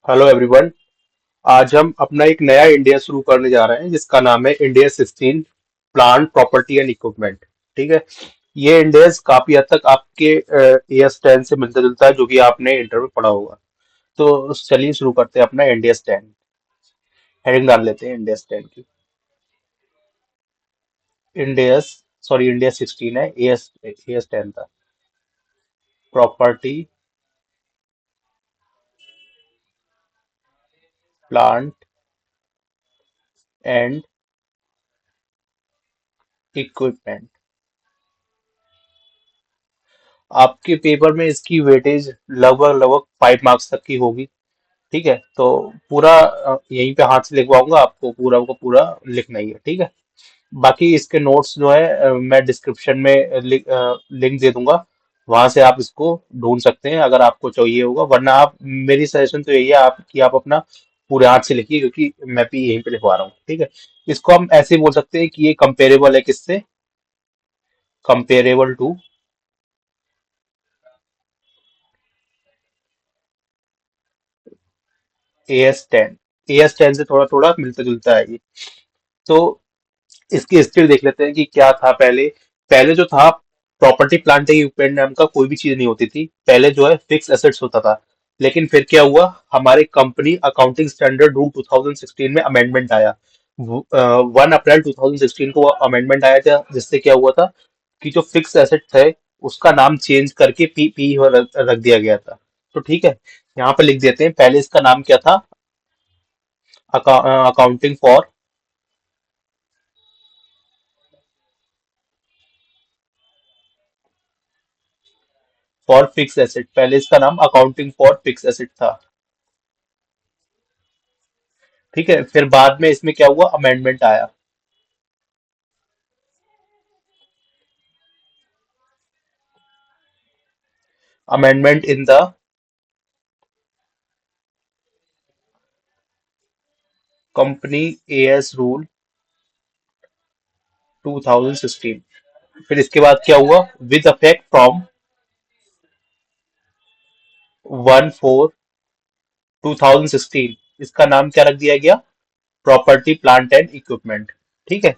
Hello everyone. आज हम अपना एक नया इंडिया शुरू करने जा रहे हैं जिसका नाम है India 16 plant property and equipment. ठीक है। ये इंडेक्स काफी हद तक आपके एएस 10 से मिलता जुलता है जो कि आपने इंटर में पढ़ा होगा। तो चलिए शुरू करते हैं अपना इंडिया 10। हेडिंग डाल लेते हैं इंडिया 10 की। इंडियस सॉरी इंडिया 16 है, एएस एएस 10 था। Property plant and equipment. आपके पेपर में इसकी वेटेज लगभग लगभग 5 मार्क्स तक की होगी। ठीक है। तो पूरा यहीं पे हाथ से लिखवाऊंगा, आपको पूरा को पूरा लिखना ही है। ठीक है। बाकी इसके नोट्स जो है मैं डिस्क्रिप्शन में लिंक दे दूंगा। वहां से आप इसको ढूंढ सकते हैं अगर आपको चाहिए होगा, वरना आप मेरी सजेशन तो यही है आप कि आप अपना पूरे हाथ से लिखिए क्योंकि मैं भी यहीं पे लिखवा रहा हूँ। ठीक है। इसको हम ऐसे बोल सकते हैं कि ये कंपेरेबल है किससे? Comparable to AS10। AS10 से थोड़ा थोड़ा मिलता जुलता है ये। तो इसकी हिस्ट्री देख लेते हैं कि क्या था पहले। पहले जो था, प्रॉपर्टी प्लांट इक्विपमेंट नाम का कोई भी चीज नहीं होती थी। पहले जो है फिक्स एसेट्स होता था। लेकिन फिर क्या हुआ, हमारे कंपनी अकाउंटिंग स्टैंडर्ड रूल 2016 में अमेंडमेंट आया। 1 अप्रैल 2016 को अमेंडमेंट आया था, जिससे क्या हुआ था कि जो फिक्स एसेट थे उसका नाम चेंज करके पीपी रख दिया गया था। तो ठीक है, यहाँ पे लिख देते हैं। पहले इसका नाम क्या था? Accounting for fix asset. पहले इसका नाम अकाउंटिंग फॉर फिक्स एसेट था। ठीक है। फिर बाद में इसमें क्या हुआ, अमेंडमेंट आया। Amendment in the company as rule 2016। फिर इसके बाद क्या हुआ, विद अफेक्ट फ्रॉम 1/4/2016। इसका नाम क्या रख दिया गया? Property plant and equipment. ठीक है।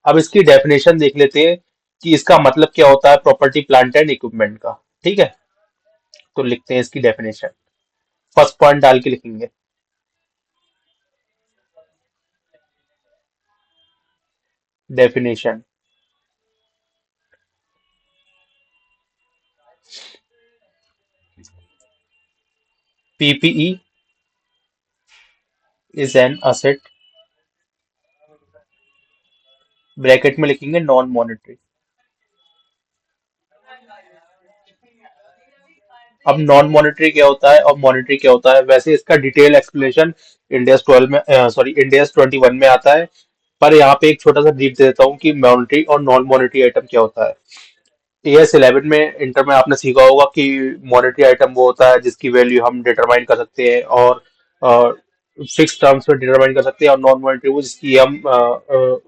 अब इसकी डेफिनेशन देख लेते हैं कि इसका मतलब क्या होता है प्रॉपर्टी प्लांट एंड इक्विपमेंट का। ठीक है। तो लिखते हैं इसकी डेफिनेशन। फर्स्ट पॉइंट डाल के लिखेंगे। Definition. PPE is an asset, bracket में लिखेंगे नॉन मॉनेटरी। अब नॉन मॉनेटरी क्या होता है और मॉनेटरी क्या होता है, वैसे इसका डिटेल एक्सप्लेनेशन इंडियस 12 में सॉरी इंडियस 21 में आता है। पर यहाँ पे एक छोटा सा ब्रीफ दे देता हूँ कि मॉनेटरी और नॉन मॉनेटरी आइटम क्या होता है। AS11 में इंटर में आपने सीखा होगा कि मॉनेटरी आइटम वो होता है जिसकी वैल्यू हम डिटरमाइन कर सकते हैं और फिक्स टर्म्स में डिटरमाइन कर सकते हैं, और नॉन मॉनेटरी वो जिसकी हम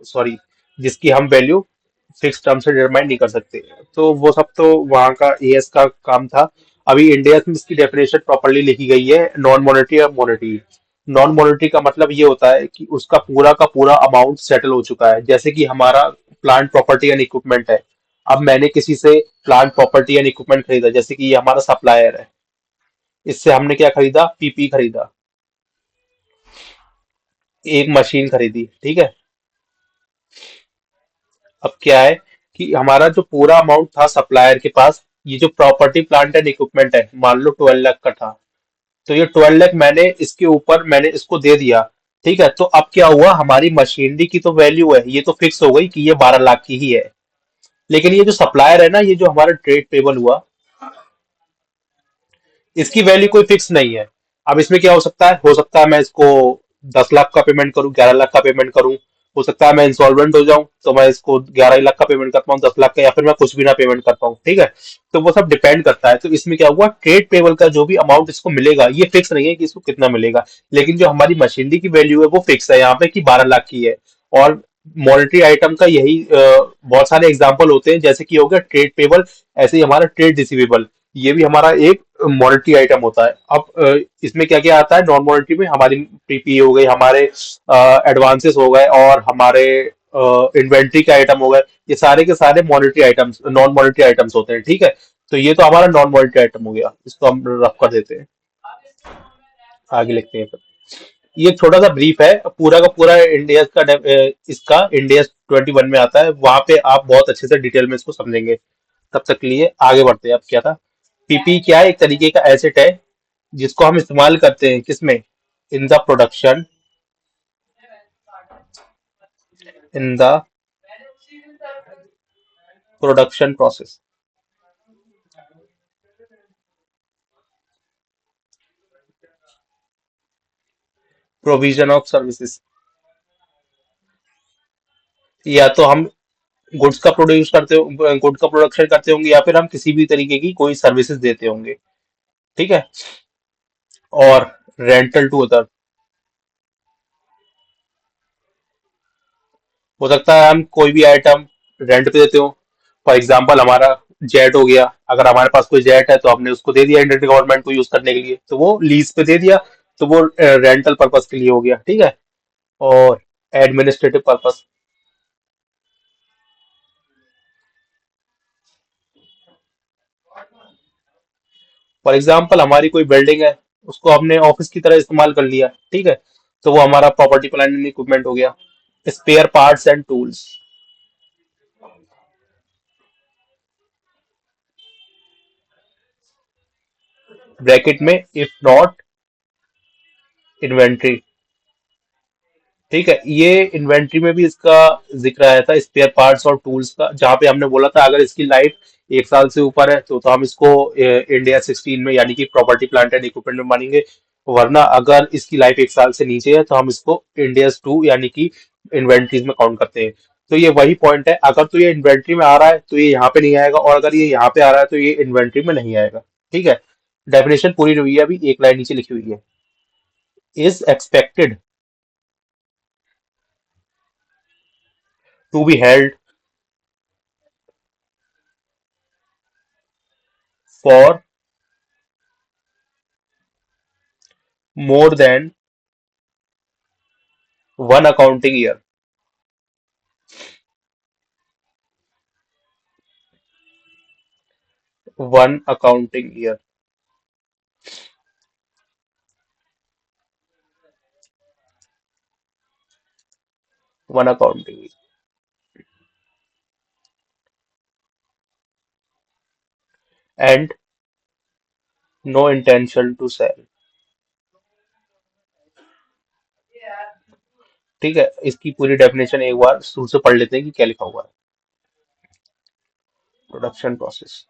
सॉरी जिसकी हम वैल्यू फिक्स टर्म से डिटरमाइन नहीं कर सकते। तो वो सब तो वहाँ का एएस का काम था। अभी इंडिया में इसकी डेफिनेशन प्रॉपरली लिखी गई है, नॉन मॉनेटरी और मॉनेटरी। नॉन मॉनेटरी का मतलब ये होता है कि उसका पूरा का पूरा अमाउंट सेटल हो चुका है। जैसे कि हमारा प्लांट प्रॉपर्टी एंड इक्विपमेंट है। अब मैंने किसी से प्लांट प्रॉपर्टी एंड इक्विपमेंट खरीदा, जैसे कि ये हमारा सप्लायर है। इससे हमने क्या खरीदा? पीपी खरीदा, एक मशीन खरीदी। ठीक है। अब क्या है कि हमारा जो पूरा अमाउंट था सप्लायर के पास, ये जो प्रॉपर्टी प्लांट एंड इक्विपमेंट है, मान लो 12 लाख का था। तो ये 12 लाख मैंने इसको दे दिया। ठीक है। तो अब क्या हुआ, हमारी मशीनरी की तो वैल्यू है, ये तो फिक्स हो गई कि ये 12 लाख की ही है। लेकिन ये जो सप्लायर है ना, ये जो हमारा ट्रेड पेबल हुआ, इसकी वैल्यू कोई फिक्स नहीं है। अब इसमें क्या हो सकता है मैं इसको 10 लाख का पेमेंट करूं, 11 लाख का पेमेंट करूं। हो सकता है मैं इंसॉल्वेंट हो जाऊं तो मैं इसको 11 लाख का पेमेंट कर पाऊं, 10 लाख का, या फिर मैं कुछ भी ना पेमेंट कर पाऊं। ठीक है। तो वो सब डिपेंड करता है। तो इसमें क्या हुआ, ट्रेड पेबल का जो भी अमाउंट इसको मिलेगा ये फिक्स नहीं है कि इसको कितना मिलेगा। लेकिन जो हमारी मशीनरी की वैल्यू है वो फिक्स है यहाँ पे कि 12 लाख की है। और मॉनेटरी आइटम का यही बहुत सारे एग्जांपल होते हैं, जैसे कि हो गया ट्रेड पेबल, ऐसे ही हमारा ट्रेड रिसीवेबल, ये भी हमारा एक मॉनेटरी आइटम होता है। अब इसमें क्या क्या आता है नॉन मॉनेटरी में, हमारी पीपी हो गई, हमारे एडवांसेस हो गए, और हमारे इन्वेंट्री के आइटम हो गए। ये सारे के सारे monetary items, non monetary items होते हैं, ठीक है। तो ये तो हमारा नॉन मॉनेटरी आइटम हो गया, इसको हम रफ कर देते हैं, आगे लिखते हैं फिर। ये एक छोटा सा ब्रीफ है, पूरा का पूरा इंडिया का इसका इंडिया 21 में आता है, वहां पे आप बहुत अच्छे से डिटेल में इसको समझेंगे। तब तक के लिए आगे बढ़ते हैं। अब क्या था, पीपी क्या है, एक तरीके का एसेट है जिसको हम इस्तेमाल करते हैं किसमें, in the production, in the production process, provision of services. या तो हम गुड्स का प्रोड्यूस करते हो, गुड का प्रोडक्शन करते होंगे, या फिर हम किसी भी तरीके की कोई सर्विसेज देते होंगे, ठीक है। और रेंटल टू अदर, हो सकता है हम कोई भी आइटम रेंट पे देते हो। फॉर एग्जाम्पल हमारा जेट हो गया, अगर हमारे पास कोई जेट है तो हमने उसको दे दिया इंडियन गवर्नमेंट को यूज करने के लिए, तो वो लीज पे दे दिया, तो वो रेंटल पर्पज के लिए हो गया, ठीक है। और एडमिनिस्ट्रेटिव पर्पस, फॉर एग्जाम्पल हमारी कोई बिल्डिंग है, उसको हमने ऑफिस की तरह इस्तेमाल कर लिया, ठीक है, तो वो हमारा प्रॉपर्टी प्लांट एंड इक्विपमेंट हो गया। Spare parts and tools, bracket में इफ नॉट इन्वेंट्री, ठीक है। ये इन्वेंट्री में भी इसका जिक्र आया था, स्पेयर पार्ट्स और टूल्स का, जहां पे हमने बोला था अगर इसकी लाइफ 1 साल से ऊपर है तो हम इसको इंडिया 16 में यानी कि प्रॉपर्टी प्लांट एंड इक्विपमेंट में मानेंगे। वरना अगर इसकी लाइफ 1 साल से नीचे है तो हम इसको इंडिया 2 यानी कि इन्वेंट्रीज में काउंट करते हैं। तो ये वही पॉइंट है, अगर तो ये इन्वेंट्री में आ रहा है तो ये यहाँ पे नहीं आएगा, और अगर ये यहाँ पे आ रहा है तो ये इन्वेंट्री में नहीं आएगा, ठीक है। डेफिनेशन पूरी हुई है, अभी एक लाइन नीचे लिखी हुई है, is expected to be held for more than one accounting year, one accounting year, one accounting year, and no intention to sell, ठीक है। इसकी पूरी डेफिनेशन एक बार शुरू से पढ़ लेते हैं कि क्या लिखा हुआ है। प्रोडक्शन प्रोसेस,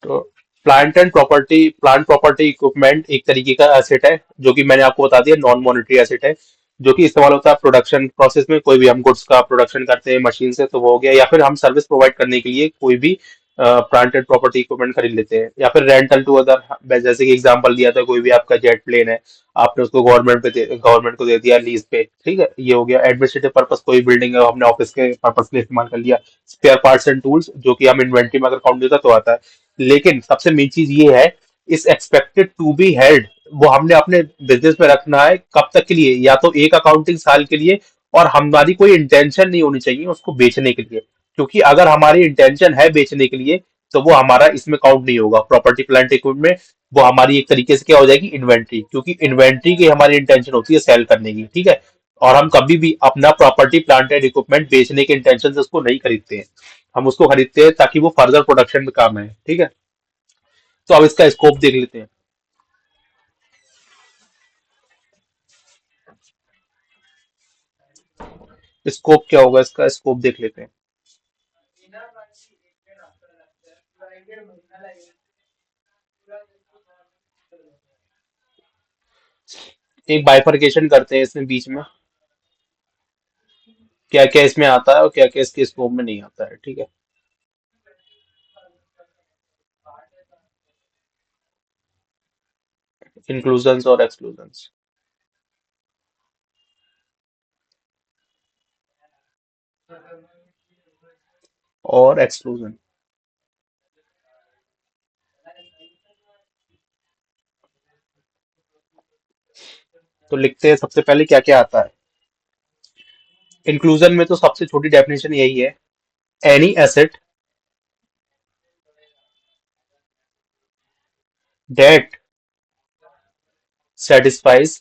तो प्लांट प्रॉपर्टी इक्विपमेंट एक तरीके का एसेट है, जो कि मैंने आपको बता दिया नॉन मॉनेटरी एसेट है, जो कि इस्तेमाल होता है प्रोडक्शन प्रोसेस में। कोई भी हम गुड्स का प्रोडक्शन करते हैं मशीन से तो वो हो गया, या फिर हम सर्विस प्रोवाइड करने के लिए कोई भी प्लांट एंड प्रॉपर्टी इक्विपमेंट खरीद लेते हैं, या फिर रेंटल टू अदर, जैसे कि एग्जांपल दिया था, कोई भी आपका जेट प्लेन है, आपने उसको गवर्नमेंट को दे दिया लीज पे, ठीक है, ये हो गया। एडमिनिस्ट्रेटिव पर्पस, कोई बिल्डिंग है हमने ऑफिस के पर्पस के लिए इस्तेमाल कर लिया। स्पेयर पार्ट्स एंड टूल्स, जो कि हम इन्वेंट्री में अगर काउंट देता तो आता है। लेकिन सबसे मेन चीज ये है, इस एक्सपेक्टेड टू बी हेल्ड, वो हमने अपने बिजनेस में रखना है कब तक के लिए, या तो एक अकाउंटिंग साल के लिए, और हमारी कोई इंटेंशन नहीं होनी चाहिए उसको बेचने के लिए। क्योंकि अगर हमारी इंटेंशन है बेचने के लिए तो वो हमारा इसमें काउंट नहीं होगा, प्रॉपर्टी प्लांट इक्विपमेंट में। वो हमारी एक तरीके से क्या हो जाएगी, इन्वेंट्री, क्योंकि इन्वेंट्री की हमारी इंटेंशन होती है सेल करने की, ठीक है। और हम कभी भी अपना प्रॉपर्टी प्लांट एंड इक्विपमेंट बेचने के इंटेंशन से उसको नहीं खरीदते हैं, हम उसको खरीदते हैं ताकि वो फर्दर प्रोडक्शन में काम आए, ठीक है। तो अब इसका स्कोप देख लेते हैं। स्कोप क्या होगा, इसका स्कोप देख लेते हैं। एक बाइफरकेशन करते हैं इसमें बीच में, क्या क्या इसमें आता है और क्या क्या इसके स्कोप में नहीं आता है, ठीक है। इंक्लूजन्स और एक्सक्लूजन्स, और एक्सक्लूजन, तो लिखते हैं सबसे पहले क्या क्या आता है। इंक्लूजन में तो सबसे छोटी डेफिनेशन यही है, any asset that satisfies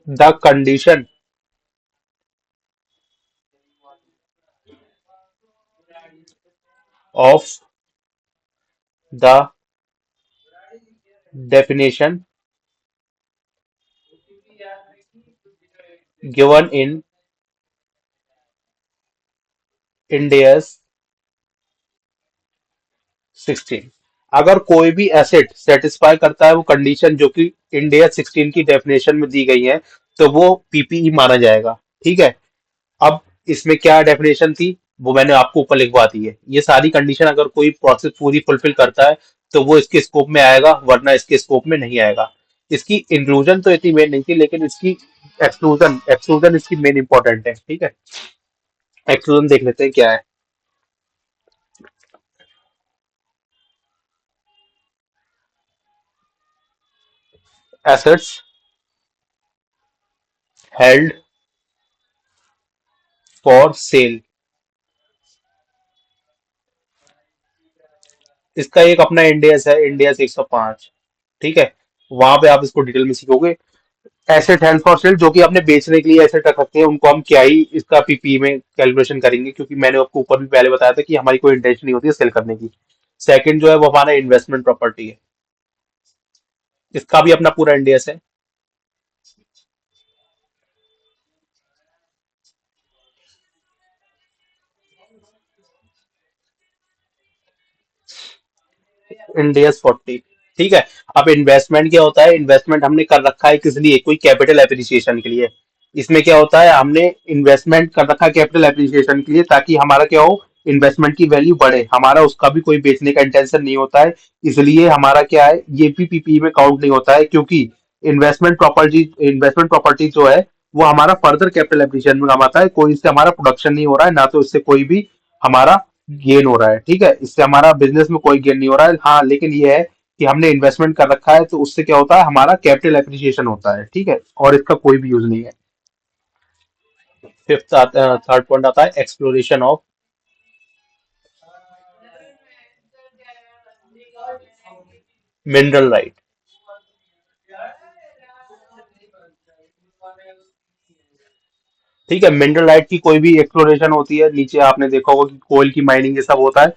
the condition of the definition given in India's 16। अगर कोई भी एसेट सेटिस्फाई करता है वो कंडीशन जो कि इंडिया 16 की डेफिनेशन में दी गई है, तो वो पीपीई माना जाएगा। ठीक है। अब इसमें क्या डेफिनेशन थी वो मैंने आपको ऊपर लिखवा दी है। ये सारी कंडीशन अगर कोई प्रोसेस पूरी फुलफिल करता है तो वो इसके स्कोप में आएगा, वरना इसके स्कोप में नहीं आएगा। इसकी इंक्लूजन तो इतनी मेन नहीं थी, लेकिन इसकी एक्सक्लूजन एक्सक्लूजन इसकी मेन इंपॉर्टेंट है। ठीक है। एक्सक्लूजन देख लेते हैं क्या है। Assets held for sale. इसका एक अपना इंडियस है, इंडियस 105। ठीक है। वहां पे आप इसको डिटेल में सीखोगे। एसेट हेल्ड फॉर सेल, जो कि आपने बेचने के लिए एसेट रख रखे हैं, उनको हम क्या ही इसका पीपी में कैलकुलेशन करेंगे, क्योंकि मैंने आपको ऊपर भी पहले बताया था कि हमारी कोई इंटेंशन नहीं होती है सेल करने की। सेकंड जो है वो हमारा इन्वेस्टमेंट प्रॉपर्टी है। इसका भी अपना पूरा इंडियस है। इंडियस 40। ठीक है। अब इन्वेस्टमेंट क्या होता है, इन्वेस्टमेंट हमने कर रखा है किस लिए, कोई कैपिटल एप्रिसिएशन के लिए। इसमें क्या होता है, हमने इन्वेस्टमेंट कर रखा है कैपिटल एप्रिसिएशन के लिए, ताकि हमारा क्या हो, इन्वेस्टमेंट की वैल्यू बढ़े। हमारा उसका भी कोई बेचने का इंटेंशन नहीं होता है। इसलिए हमारा क्या है, ये भी पीपी में काउंट नहीं होता है, क्योंकि इन्वेस्टमेंट प्रॉपर्टी जो है वो हमारा फर्दर कैपिटल एप्रिसिएशन में काम आता है। कोई इससे हमारा प्रोडक्शन नहीं हो रहा है, ना तो इससे कोई भी हमारा गेन हो रहा है। ठीक है। इससे हमारा बिजनेस में कोई गेन नहीं हो रहा है। हाँ, लेकिन ये है कि हमने इन्वेस्टमेंट कर रखा है, तो उससे क्या होता है, हमारा कैपिटल एप्रिसिएशन होता है। ठीक है। और इसका कोई भी यूज नहीं है। फिफ्थ थर्ड पॉइंट आता है एक्सप्लोरेशन ऑफ मिनरल राइट। ठीक है। मिनरलाइट की कोई भी एक्सप्लोरेशन होती है, नीचे आपने देखा होगा कि कोयल की माइनिंग ये सब होता है,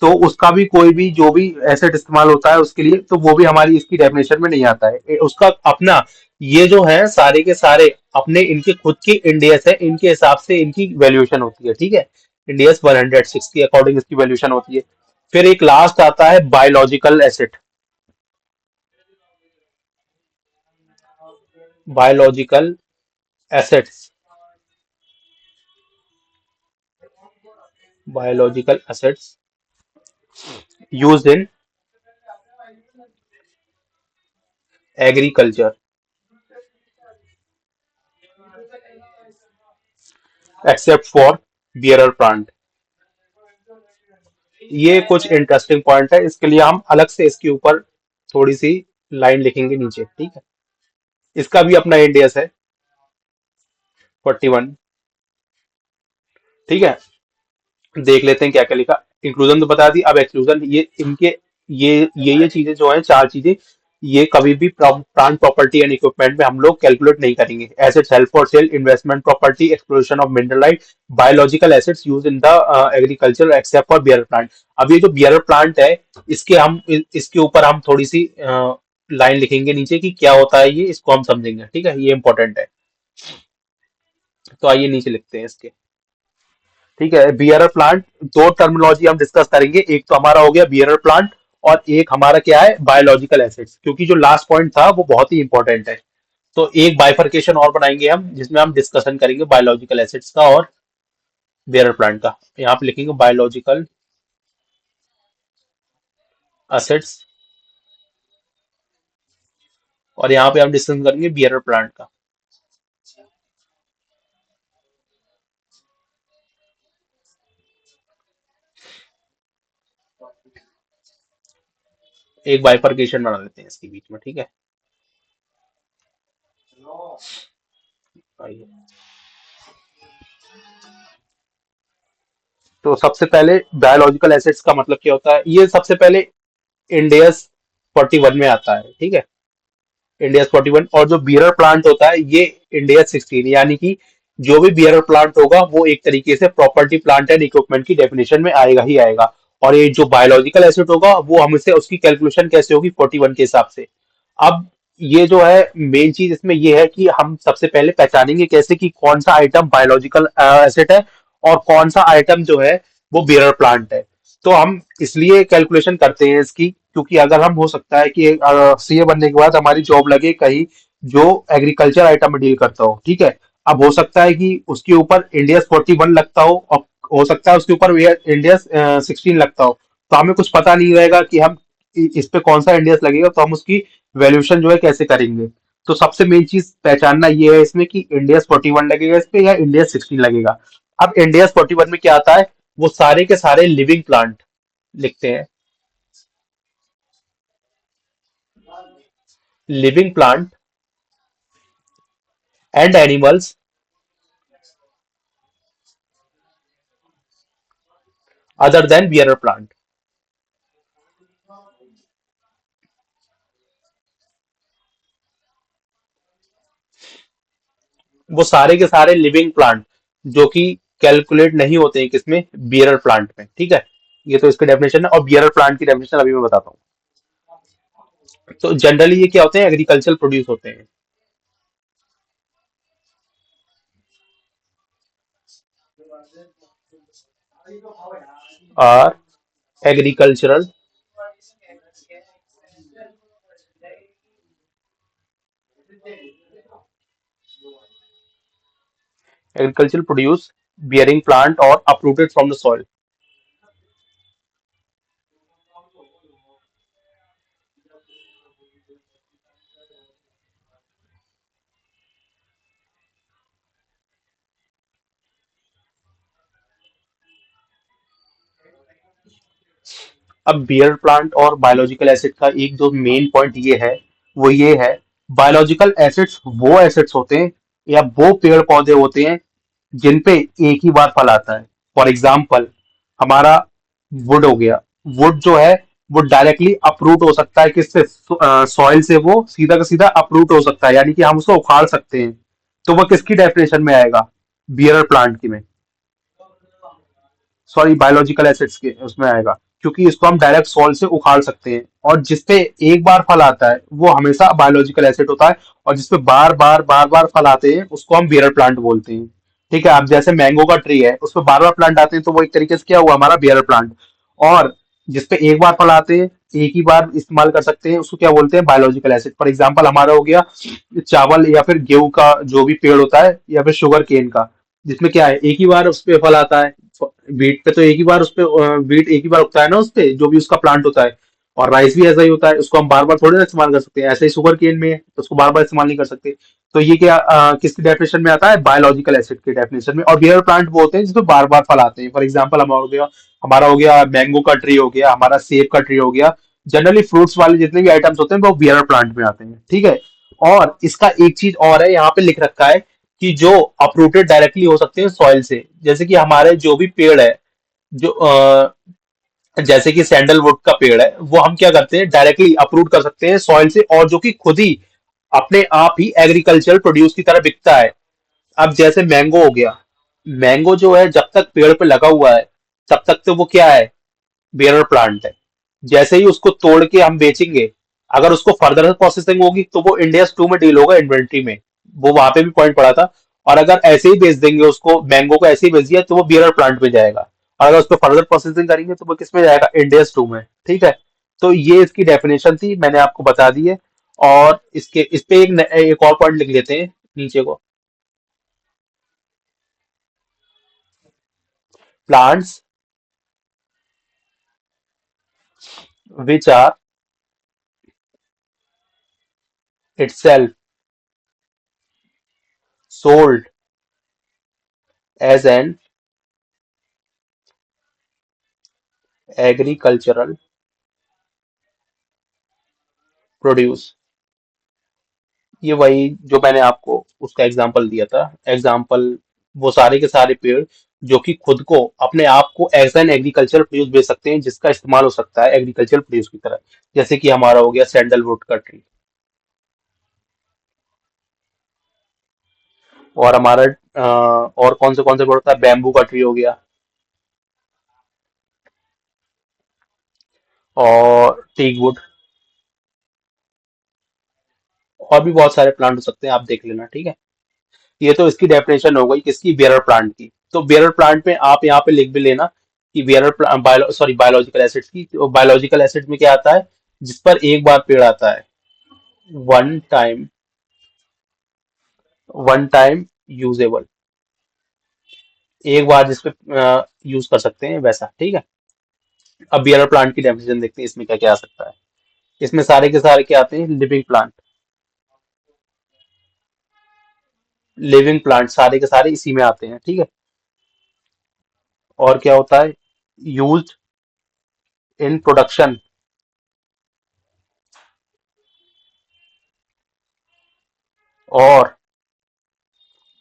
तो उसका भी कोई भी जो भी एसेट इस्तेमाल होता है उसके लिए, तो वो भी हमारी इसकी डेफिनेशन में नहीं आता है। उसका अपना, ये जो है सारे के सारे अपने इनके खुद के इंडियस है, इनके हिसाब से इनकी वैल्यूएशन होती है। ठीक है। इंडियस 106 के अकॉर्डिंग इसकी वैल्यूएशन होती है। फिर एक लास्ट आता है biological asset. Biological assets, biological assets used in agriculture except for bearer plant. ये कुछ इंटरेस्टिंग पॉइंट है, इसके लिए हम अलग से इसके ऊपर थोड़ी सी लाइन लिखेंगे नीचे। ठीक है। इसका भी अपना इंडियस है 41। ठीक है। देख लेते हैं क्या क्या लिखा। इंक्लूजन तो बता दी, अब एक्सक्लूजन। ये इनके ये चीजें जो है, चार चीजें, ये कभी भी प्लांट प्रॉपर्टी एंड इक्विपमेंट में हम लोग कैलकुलेट नहीं करेंगे। Assets help for sale, investment property, exploration of mineral right, biological assets use in the agriculture except for bear plant. अब ये जो बियर प्लांट है, इसके ऊपर हम थोड़ी सी लाइन लिखेंगे नीचे कि क्या होता है ये, इसको हम समझेंगे। ठीक है। ये इंपॉर्टेंट है। तो आइए नीचे लिखते हैं इसके। ठीक है। बियरर प्लांट, दो टर्मिनोलॉजी हम डिस्कस करेंगे। एक तो हमारा हो गया बियरर प्लांट, और एक हमारा क्या है, बायोलॉजिकल एसिड्स, क्योंकि जो लास्ट पॉइंट था वो बहुत ही इंपॉर्टेंट है। तो एक बाइफर्केशन और बनाएंगे हम, जिसमें हम डिस्कशन करेंगे बायोलॉजिकल एसिड्स का और बियरर प्लांट का। यहाँ पे लिखेंगे बायोलॉजिकल एसिड्स, और यहाँ पे हम डिस्कशन करेंगे बियरर प्लांट का। एक बाइफर्केशन बना लेते हैं इसके बीच में। ठीक है। आइए। तो सबसे पहले बायोलॉजिकल एसेट्स का मतलब क्या होता है, ये सबसे पहले इंडियस 41 में आता है, ठीक है। इंडिया 41, और जो बियर प्लांट होता है ये इंडिया 16, यानी कि जो भी बियर प्लांट होगा वो एक तरीके से प्रॉपर्टी प्लांट एंड इक्विपमेंट की डेफिनेशन में आएगा ही आएगा। और ये जो बायोलॉजिकल एसेट होगा वो हमसे उसकी कैलकुलेशन कैसे होगी 41 के हिसाब से। अब ये जो है मेन चीज इसमें ये है कि हम सबसे पहले पहचानेंगे कैसे कि कौन सा आइटम बायोलॉजिकल एसेट है और कौन सा आइटम जो है वो बियर प्लांट है। तो हम इसलिए कैलकुलेशन करते हैं इसकी, क्योंकि अगर हम हो सकता है कि सीए बनने के बाद हमारी जॉब लगे कहीं जो एग्रीकल्चर आइटम में डील करता हो, ठीक है। अब हो सकता है कि उसके ऊपर इंडिया 41 लगता हो, और हो सकता है उसके ऊपर इंडिया 16 लगता हो। तो हमें कुछ पता नहीं रहेगा कि हम इस पे कौन सा इंडियस लगेगा, तो हम उसकी वैल्यूएशन जो है कैसे करेंगे। तो सबसे मेन चीज पहचानना ये है इसमें कि इंडिया 41 लगेगा इस पे या इंडिया 16 लगेगा। अब इंडिया 41 में क्या आता है, वो सारे के सारे लिविंग प्लांट लिखते हैं। Living plant and animals other than bear plant. वो सारे के सारे लिविंग प्लांट जो कि कैलकुलेट नहीं होते हैं किसमें, बियर प्लांट में, ठीक है। ये तो इसकी डेफिनेशन है, और बियर प्लांट की डेफिनेशन अभी मैं बताता हूँ। तो जनरली ये क्या होते हैं, एग्रीकल्चर प्रोड्यूस होते हैं। Are agricultural agriculture produce bearing plant और uprooted फ्रॉम द सॉइल। अब बियर प्लांट और बायोलॉजिकल एसिड का एक जो मेन पॉइंट ये है, वो ये है, बायोलॉजिकल एसिड्स वो एसिड्स होते हैं या वो पेड़ पौधे होते हैं जिन पे एक ही बार फल आता है। फॉर एग्जाम्पल हमारा वुड हो गया। वुड जो है वो डायरेक्टली अप्रूट हो सकता है किससे, सॉइल से वो सीधा का सीधा अप्रूट हो सकता है, यानी कि हम उसको उखाड़ सकते हैं। तो वो किसकी डेफिनेशन में आएगा, बियर प्लांट की में, सॉरी बायोलॉजिकल एसिड्स के उसमें आएगा, क्योंकि इसको हम डायरेक्ट सॉइल से उखाड़ सकते हैं। और जिसपे एक बार फल आता है वो हमेशा बायोलॉजिकल एसिड होता है, और जिसपे बार बार फल आते हैं उसको हम बियर प्लांट बोलते हैं। ठीक है, अब जैसे मैंगो का ट्री है उसपे बार बार प्लांट आते हैं तो वो एक तरीके से क्या हुआ, हमारा बियर प्लांट। और जिसपे एक बार फल आते हैं, एक ही बार इस्तेमाल कर सकते हैं, उसको क्या बोलते हैं, बायोलॉजिकल एसिड। फॉर एग्जाम्पल हमारा हो गया चावल या फिर गेहूं का जो भी पेड़ होता है, या फिर शुगर केन का, जिसमें क्या है एक ही बार उस पे फल आता है। वीट पे तो एक ही बार उस पे वीट एक ही बार उगता है ना उस पे, जो भी उसका प्लांट होता है। और राइस भी ऐसा ही होता है, उसको हम बार बार थोड़ी ना इस्तेमाल कर सकते हैं, ऐसे ही शुगर केन में है तो उसको बार बार इस्तेमाल नहीं कर सकते। तो ये क्या किसकी डेफिनेशन में आता है, बायोलॉजिकल एसिड की डेफिनेशन में। और बियर प्लांट वो होते हैं जिसमें बार बार फल आते हैं। फॉर एग्जाम्पल हमारा हो गया मैंगो का ट्री हो गया, हमारा सेब का ट्री हो गया। जनरली फ्रूट्स वाले जितने भी आइटम्स होते हैं वो बियर प्लांट में आते हैं, ठीक है। और इसका एक चीज और है, यहाँ पे लिख रखा है कि जो अप्रूटेड डायरेक्टली हो सकते हैं सॉइल से, जैसे कि हमारे जो भी पेड़ है, जो जैसे कि सैंडलवुड का पेड़ है, वो हम क्या करते हैं डायरेक्टली अप्रूट कर सकते हैं सॉइल से, और जो कि खुद ही अपने आप ही एग्रीकल्चर प्रोड्यूस की तरह बिकता है। अब जैसे मैंगो हो गया, मैंगो जो है जब तक पेड़ पे लगा हुआ है तब तक तो वो क्या है, बेरर प्लांट है। जैसे ही उसको तोड़ के हम बेचेंगे, अगर उसको फर्दर प्रोसेसिंग होगी तो वो इंडिया 2 में डील होगा इन्वेंट्री में। वो वहां पे भी पॉइंट पड़ा था। और अगर ऐसे ही बेच देंगे उसको, मैंगो को ऐसे ही बेच दिया तो वो बियर प्लांट में जाएगा। और अगर उसको फर्दर प्रोसेसिंग करेंगे तो वो किस में जाएगा, इंडिया 2 में, ठीक है। तो ये इसकी डेफिनेशन थी, मैंने आपको बता दी है। और इसके इस पे एक और पॉइंट लिख लेते हैं नीचे को। Plants which are itself sold as an agricultural produce। ये वही जो मैंने आपको उसका एग्जाम्पल दिया था। एग्जाम्पल वो सारे के सारे पेड़ जो कि खुद को अपने आप को एज एन एग्रीकल्चर प्रोड्यूस बेच सकते हैं, जिसका इस्तेमाल हो सकता है एग्रीकल्चर प्रोड्यूस की तरह, जैसे कि हमारा हो गया सैंडलवुड का ट्री। और हमारा और कौन से पेड़ होता है, बैम्बू का ट्री हो गया, और टीक वुड। और भी बहुत सारे प्लांट हो सकते हैं, आप देख लेना, ठीक है। ये तो इसकी डेफिनेशन हो गई किसकी, बियरर प्लांट की। तो बियरर प्लांट में आप यहाँ पे लिख भी लेना कि बियरर सॉरी बायोलॉजिकल एसिड्स की। तो बायोलॉजिकल एसिड में क्या आता है, जिस पर एक बार पेड़ आता है, one time, one time usable, एक बार जिसपे यूज कर सकते हैं वैसा, ठीक है। अब बियरर प्लांट की डेफिनेशन देखते हैं, इसमें क्या क्या आ सकता है। इसमें सारे के सारे क्या आते हैं, लिविंग प्लांट। लिविंग प्लांट सारे के सारे इसी में आते हैं, ठीक है। और क्या होता है, यूज्ड इन प्रोडक्शन और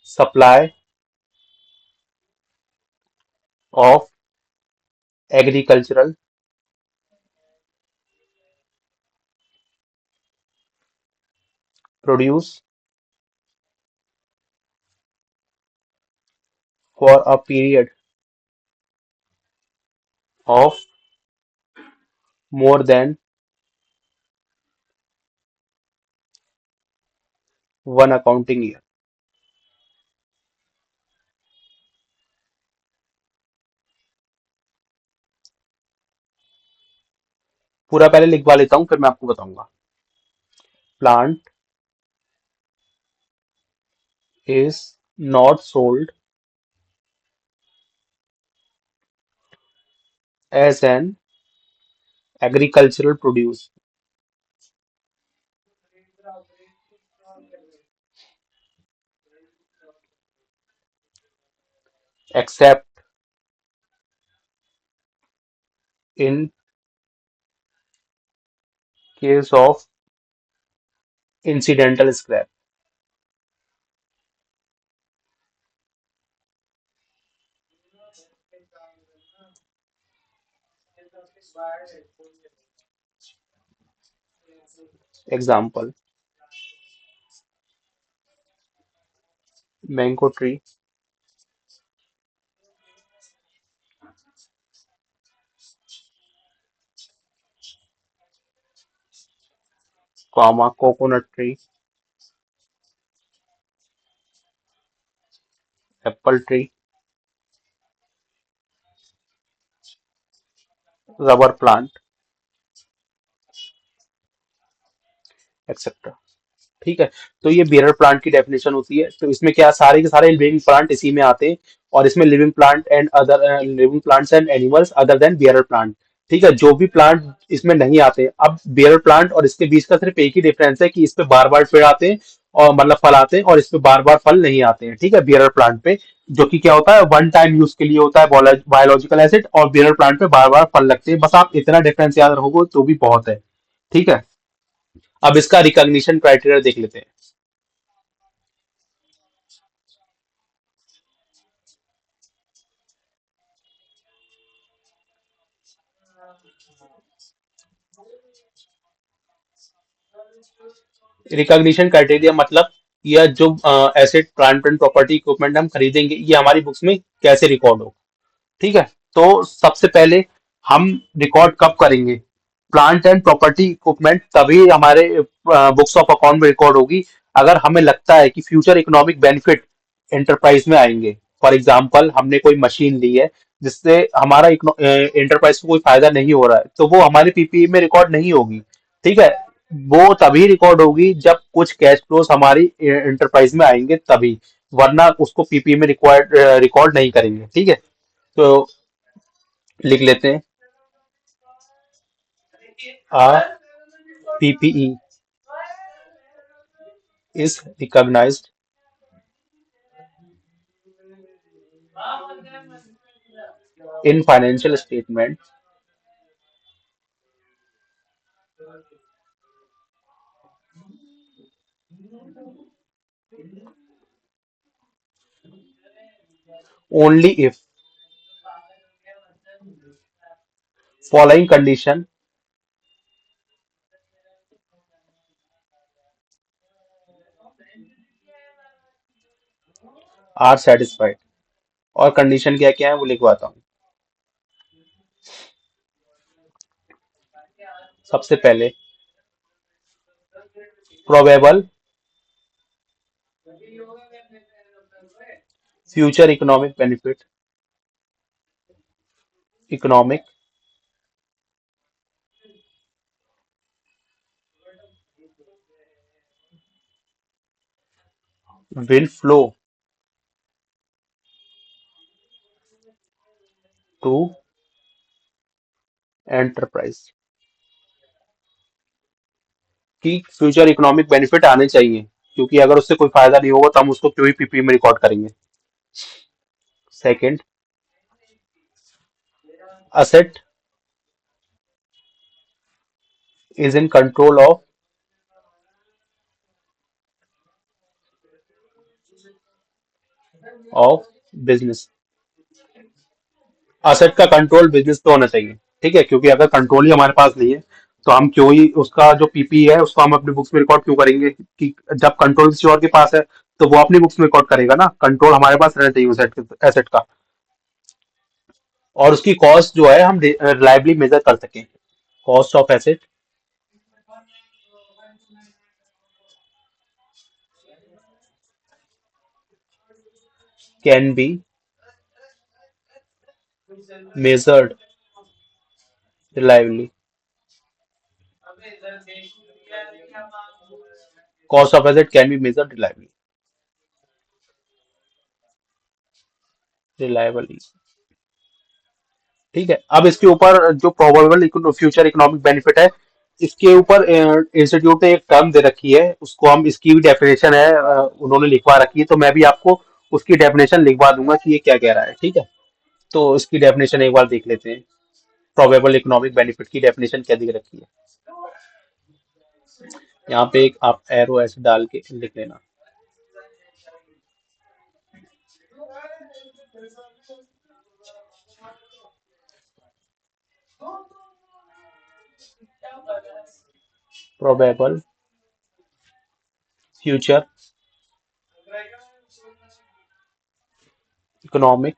supply of agricultural produce for a period of more than one accounting year. पूरा पहले लिखवा लेता हूं, फिर मैं आपको बताऊंगा। Plant is not sold as an agricultural produce except in case of incidental scrap. Example, mango tree, comma coconut tree, apple tree, rubber plant, etcetera, ठीक है। तो ये बियरर प्लांट की डेफिनेशन होती है। तो इसमें क्या, सारे के सारे लिविंग प्लांट इसी में आते हैं। और इसमें living plant and other living plants and animals other then bearer plant, ठीक है। जो भी प्लांट इसमें नहीं आते, अब बियरर प्लांट और इसके बीच का सिर्फ एक ही डिफरेंस है कि इस पे बार बार पेड़ आते हैं और मतलब फल आते हैं, और इस पे बार बार फल नहीं आते हैं, ठीक है, बियरर प्लांट पे। जो कि क्या होता है, वन टाइम यूज के लिए होता है बायोलॉजिकल एसिड, और बियरर प्लांट पे बार बार फल लगते हैं। बस आप इतना डिफरेंस याद रखोगे तो भी बहुत है, ठीक है। अब इसका रिकॉग्निशन क्राइटेरिया देख लेते हैं। रिकॉग्निशन क्राइटेरिया मतलब, यह जो asset plant and property equipment हम खरीदेंगे, ये हमारी बुक्स में कैसे रिकॉर्ड हो, ठीक है। तो सबसे पहले हम रिकॉर्ड कब करेंगे, प्लांट एंड प्रॉपर्टी इक्विपमेंट तभी हमारे बुक्स ऑफ अकाउंट में रिकॉर्ड होगी अगर हमें लगता है कि फ्यूचर इकोनॉमिक बेनिफिट एंटरप्राइज में आएंगे। फॉर एग्जाम्पल, हमने कोई मशीन ली है जिससे हमारा एंटरप्राइज को कोई फायदा नहीं हो रहा है, तो वो हमारे पीपीई में रिकॉर्ड नहीं होगी, ठीक है। वो तभी रिकॉर्ड होगी जब कुछ कैश फ्लोस हमारी एंटरप्राइज में आएंगे तभी, वरना उसको पीपीई में रिक्वायर्ड रिकॉर्ड नहीं करेंगे, ठीक है। तो लिख लेते हैं, uh PPE is recognized in financial statement only if following condition are satisfied. और कंडीशन क्या क्या है वो लिखवाता हूँ। सबसे पहले probable future economic benefit, economic will flow to enterprise, कि फ्यूचर इकोनॉमिक बेनिफिट आने चाहिए, क्योंकि अगर उससे कोई फायदा नहीं होगा तो हम उसको क्यों ही पीपी में रिकॉर्ड करेंगे। Second, asset is in control of business. Asset का कंट्रोल बिजनेस पे होना चाहिए। ठीक है, क्योंकि अगर कंट्रोल ही हमारे पास नहीं है तो हम क्यों ही उसका जो पीपी है उसको हम अपनी बुक्स में रिकॉर्ड क्यों करेंगे, कि जब कंट्रोल किसी और के पास है तो वो अपनी बुक्स में रिकॉर्ड करेगा ना। कंट्रोल हमारे पास रहना चाहिए उस एसेट का, और उसकी कॉस्ट जो है हम रिलायबली मेजर कर सकें। Cost of asset can be measured reliably. Cost of asset can be measured reliably. ठीक है, अब इसके ऊपर जो प्रोबेबल फ्यूचर इकोनॉमिक बेनिफिट है, इसके ऊपर इंस्टीट्यूट ने एक टर्म दे रखी है, उसको हम, इसकी भी डेफिनेशन है, उन्होंने लिखवा रखी है, तो मैं भी आपको उसकी डेफिनेशन लिखवा दूंगा कि ये क्या कह रहा है। ठीक है, तो इसकी डेफिनेशन एक बार देख लेते हैं। प्रोबेबल इकोनॉमिक बेनिफिट की डेफिनेशन क्या दिख रखी है, यहाँ पे एक आप एरो ऐसे डाल के लिख लेना। Probable future economic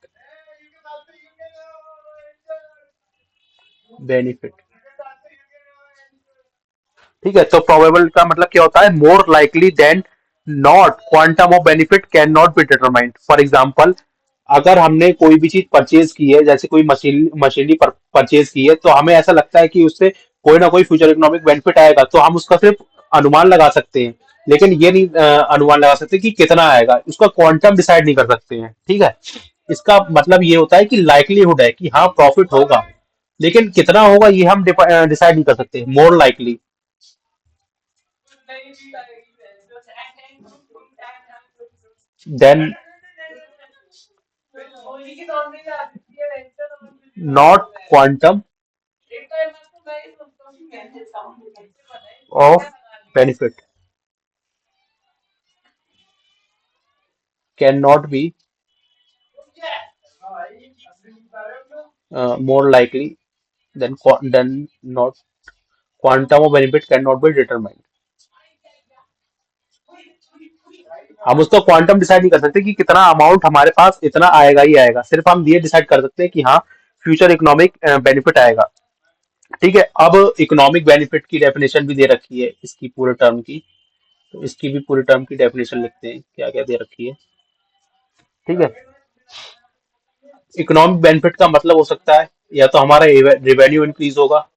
benefit. ठीक है, तो प्रोबेबल का मतलब क्या होता है, more likely than not, quantum of benefit can not be determined. For example, अगर हमने कोई भी चीज परचेज की है, जैसे कोई मशीनरी परचेज की है, तो हमें ऐसा लगता है कि उससे कोई ना कोई फ्यूचर इकोनॉमिक बेनिफिट आएगा, तो हम उसका सिर्फ अनुमान लगा सकते हैं, लेकिन ये नहीं अनुमान लगा सकते कि कितना आएगा, उसका क्वांटम डिसाइड नहीं कर सकते हैं। ठीक है, इसका मतलब ये होता है कि लाइकलीहुड है कि हाँ प्रॉफिट होगा, लेकिन कितना होगा ये हम डिसाइड नहीं कर सकते। More likely than not quantum of benefit can not be more likely than not quantum of benefit can not be determined. हम उसका क्वांटम डिसाइड नहीं कर सकते कि कितना अमाउंट हमारे पास इतना आएगा ही आएगा, सिर्फ हम ये डिसाइड कर सकते हैं कि हाँ फ्यूचर इकोनॉमिक बेनिफिट आएगा। ठीक है, अब इकोनॉमिक बेनिफिट की डेफिनेशन भी दे रखी है इसकी पूरे टर्म की, तो इसकी भी पूरे टर्म की डेफिनेशन लिखते हैं क्या क्या दे रखी है। ठीक है, इकोनॉमिक बेनिफिट का मतलब हो सकता है या तो हमारा रेवेन्यू इंक्रीज होगा।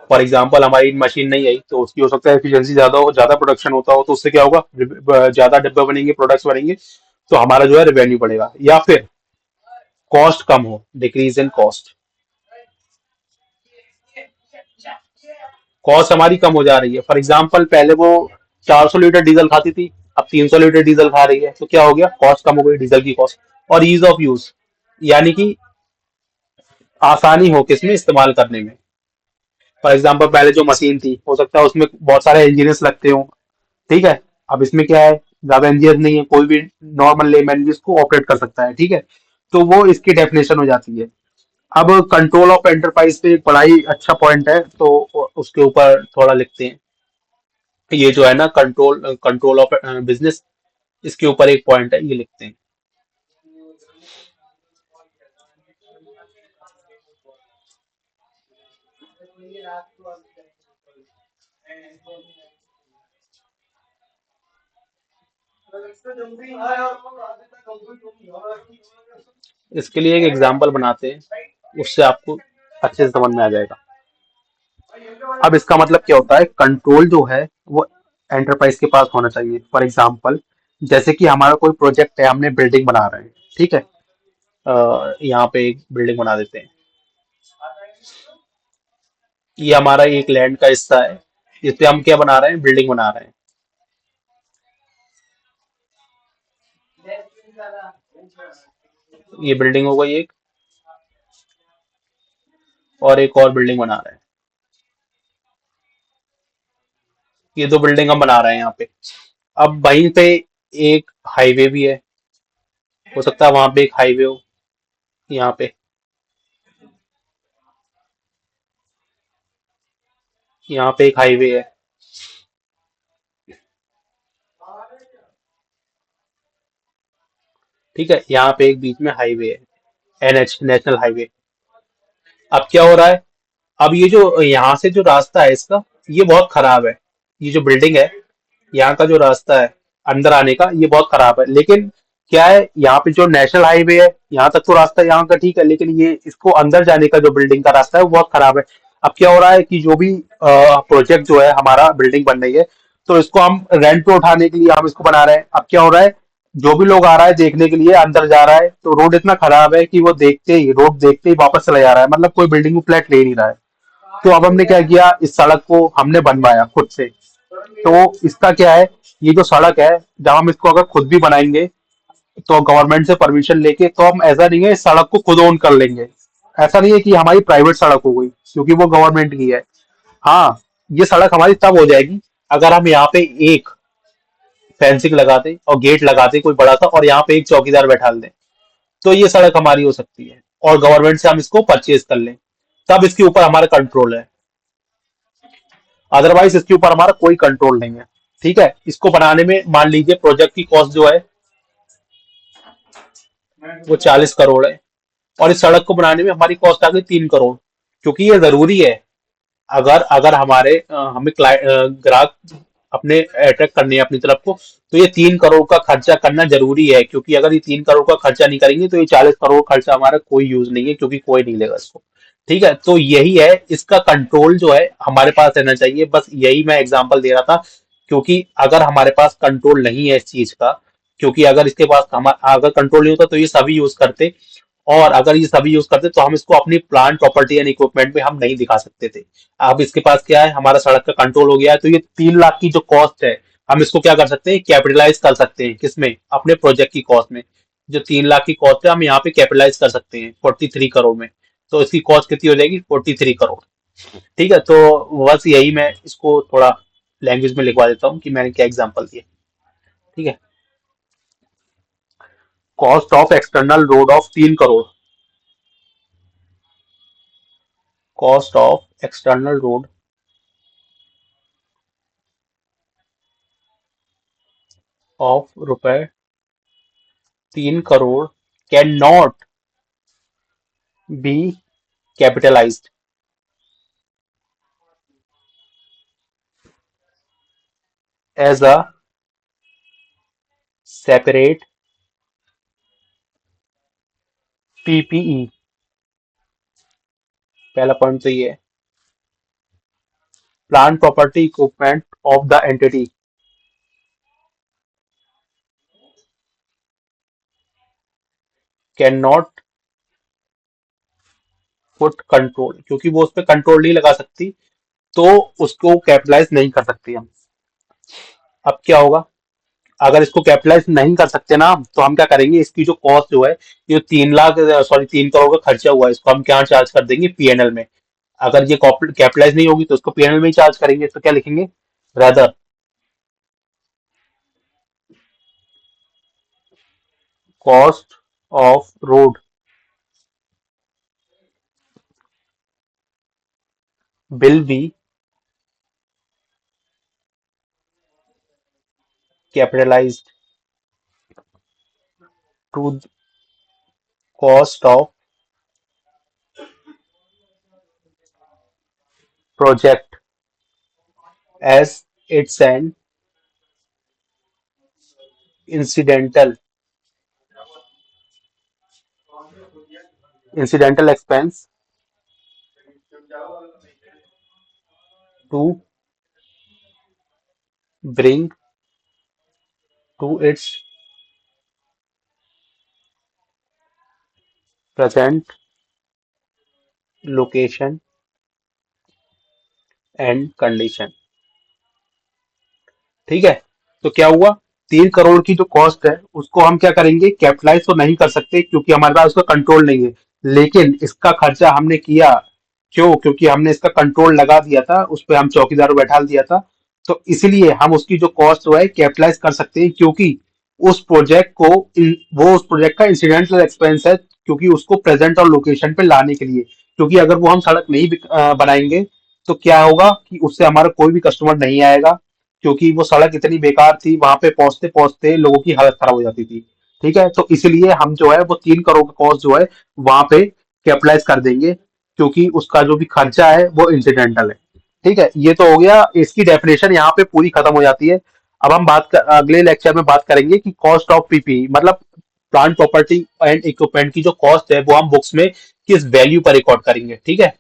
फॉर एग्जाम्पल, हमारी मशीन नहीं आई तो उसकी हो सकता है एफिशिएंसी ज्यादा हो, ज्यादा प्रोडक्शन होता हो, तो उससे क्या होगा, ज्यादा डिब्बे बनेंगे, प्रोडक्ट्स बनेंगे, तो हमारा जो है रेवेन्यू बढ़ेगा। या फिर कॉस्ट कम हो, डिक्रीज इन कॉस्ट, कॉस्ट हमारी कम हो जा रही है। फॉर एग्जाम्पल, पहले वो 400 लीटर डीजल खाती थी, अब 300 लीटर डीजल खा रही है, तो क्या हो गया, कॉस्ट कम हो गई, डीजल की कॉस्ट। और ईज ऑफ यूज, यानी कि आसानी हो किसमें, इस्तेमाल करने में। फॉर एग्जाम्पल, पहले जो मशीन थी हो सकता है उसमें बहुत सारे इंजीनियर्स लगते हो। ठीक है, अब इसमें क्या है, ज्यादा इंजीनियर नहीं है, कोई भी नॉर्मल लेमैन भी इसको ऑपरेट कर सकता है, ठीक है। तो वो इसकी डेफिनेशन हो जाती है। अब कंट्रोल ऑफ एंटरप्राइज पे एक बड़ा ही अच्छा पॉइंट है, तो उसके ऊपर थोड़ा लिखते हैं। ये जो है ना, कंट्रोल कंट्रोल ऑफ बिजनेस, इसके ऊपर एक पॉइंट है, ये लिखते हैं। इसके लिए एक एग्जाम्पल बनाते हैं, उससे आपको अच्छे से समझ में आ जाएगा। अब इसका मतलब क्या होता है, कंट्रोल जो है वो एंटरप्राइज के पास होना चाहिए। फॉर एग्जाम्पल, जैसे कि हमारा कोई प्रोजेक्ट है, हमने बिल्डिंग बना रहे हैं, ठीक है। यहाँ पे एक बिल्डिंग बना देते हैं। ये हमारा एक लैंड का हिस्सा है, इस पे हम क्या बना रहे हैं, बिल्डिंग बना रहे हैं। ये बिल्डिंग हो गई एक, और एक और बिल्डिंग बना रहे हैं। ये दो बिल्डिंग हम बना रहे हैं यहाँ पे। अब वहीं पे एक हाईवे भी है, हो सकता है वहां पे एक हाईवे हो, यहाँ पे, यहाँ पे एक हाईवे है, ठीक है। यहाँ पे एक बीच में हाईवे है, एनएच, नेशनल हाईवे। अब क्या हो रहा है, अब ये जो यहाँ से जो रास्ता है इसका, ये बहुत खराब है। ये जो बिल्डिंग है, यहाँ का जो रास्ता है अंदर आने का, ये बहुत खराब है। लेकिन क्या है, यहाँ पे जो नेशनल हाईवे है, यहाँ तक तो रास्ता यहाँ का ठीक है, लेकिन ये इसको अंदर जाने का जो बिल्डिंग का रास्ता है वो बहुत खराब है। अब क्या हो रहा है कि जो भी प्रोजेक्ट जो है, हमारा बिल्डिंग बन रही है, तो इसको हम रेंट पे उठाने के लिए हम इसको बना रहे हैं। अब क्या हो रहा है, जो भी लोग आ रहा है देखने के लिए, अंदर जा रहा है, तो रोड इतना खराब है कि वो देखते ही वापस चला जा रहा है, मतलब कोई बिल्डिंग में फ्लैट ले नहीं रहा है। तो अब हमने क्या किया, इस सड़क को हमने बनवाया खुद से। तो इसका क्या है, ये जो सड़क है, जब हम इसको अगर खुद भी बनाएंगे, तो गवर्नमेंट से परमिशन लेके, तो हम, ऐसा नहीं है इस सड़क को खुद ओन कर लेंगे। ऐसा नहीं है कि हमारी प्राइवेट सड़क हो गई, क्योंकि वो गवर्नमेंट की है। हाँ, ये सड़क हमारी तब हो जाएगी अगर हम यहाँ पे एक फेंसिंग लगा दें और गेट लगा दें कोई बड़ा सा, और यहाँ पे एक चौकीदार बैठा दें, तो ये सड़क हमारी हो सकती है, और गवर्नमेंट से हम इसको परचेज कर लें, तब इसके ऊपर हमारा कंट्रोल है। अदरवाइज इसके ऊपर हमारा कोई कंट्रोल नहीं है, ठीक है। इसको बनाने में मान लीजिए प्रोजेक्ट की कॉस्ट जो है वो 40 करोड़ है, और इस सड़क को बनाने में हमारी कॉस्ट आ गई 3 करोड़, क्योंकि ये जरूरी है। अगर अगर हमारे हमें ग्राहक अपने अट्रैक्ट करने हैं अपनी तरफ को, तो ये 3 करोड़ का खर्चा करना जरूरी है, क्योंकि अगर ये 3 करोड़ का खर्चा नहीं करेंगे तो ये 40 करोड़ खर्चा हमारा कोई यूज नहीं है, क्योंकि कोई नहीं लेगा इसको, ठीक है। तो यही है, इसका कंट्रोल जो है हमारे पास रहना चाहिए, बस यही मैं एग्जांपल दे रहा था। क्योंकि अगर हमारे पास कंट्रोल नहीं है इस चीज का, क्योंकि अगर इसके पास अगर कंट्रोल नहीं होता तो ये सभी यूज करते, और अगर ये सभी यूज करते तो हम इसको अपनी प्लांट प्रॉपर्टी एंड इक्विपमेंट में हम नहीं दिखा सकते थे। अब इसके पास क्या है, हमारा सड़क का कंट्रोल हो गया है, तो ये 3 लाख की जो कॉस्ट है, हम इसको क्या कर सकते हैं, कैपिटलाइज कर सकते हैं, किसमें, अपने प्रोजेक्ट की कॉस्ट में। जो 3 लाख की कॉस्ट है, हम यहाँ पे कैपिटलाइज कर सकते हैं 43 करोड़ में। तो इसकी कॉस्ट कितनी हो जाएगी, 43 करोड़, ठीक है। तो बस यही, मैं इसको थोड़ा लैंग्वेज में लिखवा देता हूँ कि मैंने क्या एग्जाम्पल दिए, ठीक है। Cost of external road of 3 crore, cost of external road of रुपए 3 crore can not be capitalised as a separate PPE. पहला पॉइंट तो ये है, plant property equipment of the entity can not put control, क्योंकि वो उस पर कंट्रोल नहीं लगा सकती, तो उसको कैपिटलाइज नहीं कर सकती हम। अब क्या होगा, अगर इसको कैपिटलाइज नहीं कर सकते ना, तो हम क्या करेंगे, इसकी जो कॉस्ट जो है, ये 3 लाख, सॉरी 3 करोड़ का खर्चा हुआ है, इसको हम क्या चार्ज कर देंगे, पीएनएल में। अगर ये कैपिटलाइज नहीं होगी तो उसको पीएनएल में ही चार्ज करेंगे, तो क्या लिखेंगे, rather cost of road will be capitalized to cost of project as it's an incidental expense to bring to its present location and condition। ठीक है। तो क्या हुआ, 3 करोड़ की जो कॉस्ट है उसको हम क्या करेंगे, कैपिटलाइज तो नहीं कर सकते क्योंकि हमारे पास उसका कंट्रोल नहीं है, लेकिन इसका खर्चा हमने किया। क्यों? क्योंकि हमने इसका कंट्रोल लगा दिया था, उस पर हम चौकीदार को बैठा दिया था। तो इसलिए हम उसकी जो कॉस्ट है कैपिटलाइज कर सकते हैं, क्योंकि उस प्रोजेक्ट को वो उस प्रोजेक्ट का इंसिडेंटल एक्सपेंस है, क्योंकि उसको प्रेजेंट और लोकेशन पे लाने के लिए। क्योंकि अगर वो हम सड़क नहीं बनाएंगे तो क्या होगा कि उससे हमारा कोई भी कस्टमर नहीं आएगा, क्योंकि वो सड़क इतनी बेकार थी, वहां पे पहुंचते पहुंचते लोगों की हालत खराब हो जाती थी। ठीक है, तो इसलिए हम जो है वो 3 करोड़ का कॉस्ट जो है वहां पे कैपिटलाइज कर देंगे, क्योंकि उसका जो भी खर्चा है वो इंसिडेंटल है। ठीक है, ये तो हो गया, इसकी डेफिनेशन यहाँ पे पूरी खत्म हो जाती है। अब हम अगले लेक्चर में बात करेंगे कि कॉस्ट ऑफ पीपी मतलब प्लांट प्रॉपर्टी एंड इक्विपमेंट की जो कॉस्ट है वो हम बुक्स में किस वैल्यू पर रिकॉर्ड करेंगे। ठीक है।